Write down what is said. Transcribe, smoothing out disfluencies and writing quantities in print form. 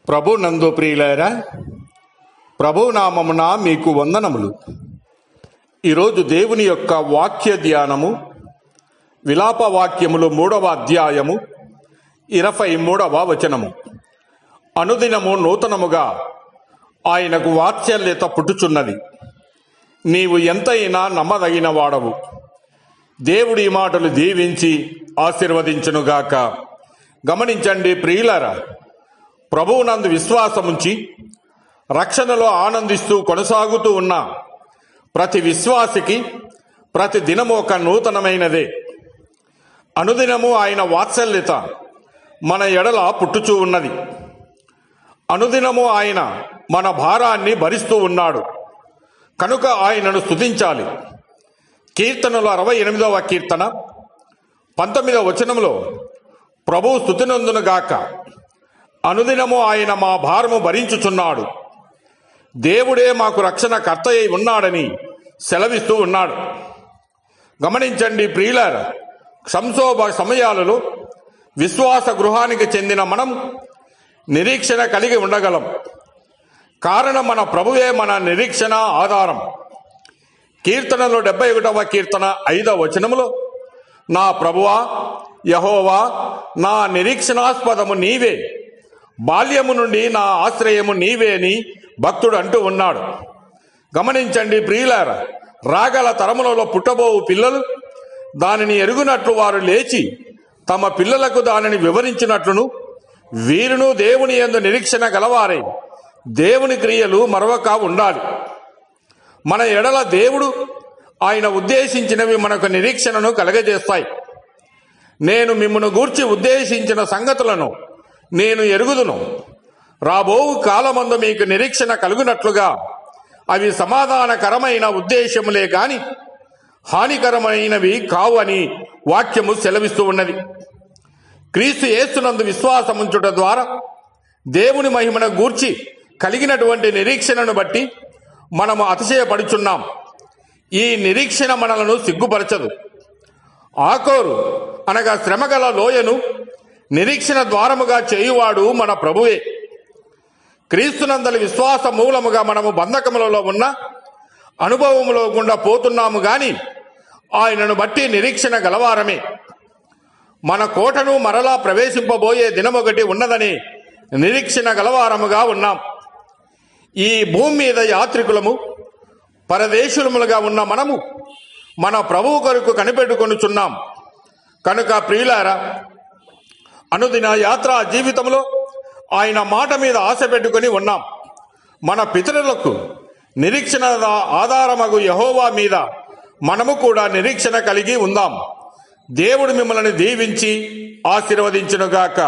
ప్రభు నందు ప్రియులారా, ప్రభు నామమున మీకు వందనములు. ఈరోజు దేవుని యొక్క వాక్య ధ్యానము విలాప వాక్యములు 3వ అధ్యాయము 23వ వచనము. అనుదినము నూతనముగా ఆయనకు వాత్సల్యత పుట్టుచున్నది, నీవు ఎంతైనా నమ్మదగిన వాడవు. దేవుడి మాటలు దీవించి ఆశీర్వదించునుగాక. గమనించండి ప్రియులారా, ప్రభువునందు విశ్వాసముంచి రక్షణలో ఆనందిస్తూ కొనసాగుతూ ఉన్న ప్రతి విశ్వాసికి ప్రతి దినము ఒక నూతనమైనదే. అనుదినము ఆయన వాత్సల్యత మన ఎడల పుట్టుచూ ఉన్నది. అనుదినము ఆయన మన భారాన్ని భరిస్తూ ఉన్నాడు కనుక ఆయనను స్తుతించాలి. కీర్తనలు 68వ కీర్తన 19వ వచనంలో ప్రభువు స్తుతినందునుగాక, అనుదినము ఆయన మా భారము భరించుచున్నాడు, దేవుడే మాకు రక్షణ కర్త అయి ఉన్నాడని సెలవిస్తూ ఉన్నాడు. గమనించండి ప్రియులారా, సంక్షోభ సమయాలలో విశ్వాస గృహానికి చెందిన మనం నిరీక్షణ కలిగి ఉండగలం. కారణం మన ప్రభువే మన నిరీక్షణ ఆధారం. కీర్తనలో 71వ కీర్తన 5వ వచనములో, నా ప్రభువా యెహోవా, నా నిరీక్షణాస్పదము నీవే, బాల్యము నుండి నా ఆశ్రయము నీవే అని భక్తుడు అంటూ ఉన్నాడు. గమనించండి ప్రియులారా, రాగల తరములలో పుట్టబోవు పిల్లలు దానిని ఎరుగునట్లు వారు లేచి తమ పిల్లలకు దానిని వివరించినట్లును వీరును దేవుని యందు నిరీక్షణ గలవారై దేవుని క్రియలు మరవక ఉండాలి. మన ఎడల దేవుడు ఆయన ఉద్దేశించినవి మనకు నిరీక్షణను కలగజేస్తాయి. నేను మిమ్మును గూర్చి ఉద్దేశించిన సంగతులను నేను ఎరుగుదును, రాబోవు కాలమందు మీకు నిరీక్షణ కలుగునట్లుగా అవి సమాధానకరమైన ఉద్దేశములే గాని హానికరమైనవి కావు అని వాక్యము సెలవిస్తూ ఉన్నది. క్రీస్తు యేసునందు విశ్వాసముంచుట ద్వారా దేవుని మహిమను గూర్చి కలిగినటువంటి నిరీక్షణను బట్టి మనము అతిశయపడుచున్నాం. ఈ నిరీక్షణ మనలను సిగ్గుపరచదు. ఆకోరు అనగా శ్రమగల లోయను నిరీక్షణ ద్వారముగా చేయువాడు మన ప్రభువే. క్రీస్తునందలి విశ్వాస మూలముగా మనము బంధకములలో ఉన్న అనుభవములో గుండా పోతున్నాము గాని ఆయనను బట్టి నిరీక్షణ గలవారమే. మన కోటను మరలా ప్రవేశింపబోయే దినమొకటి ఉన్నదని నిరీక్షణ గలవారముగా ఉన్నాం. ఈ భూమి మీద యాత్రికులము, పరదేశులములుగా ఉన్న మనము మన ప్రభువు కొరకు కనిపెట్టుకొనుచున్నాం. కనుక ప్రియులారా, అనుదిన యాత్రా జీవితంలో ఆయన మాట మీద ఆశ పెట్టుకుని ఉన్నాం. మన పితరులకు నిరీక్షణ ఆధారమగు యెహోవా మీద మనము కూడా నిరీక్షణ కలిగి ఉందాం. దేవుడు మిమ్మల్ని దీవించి ఆశీర్వదించునుగాక.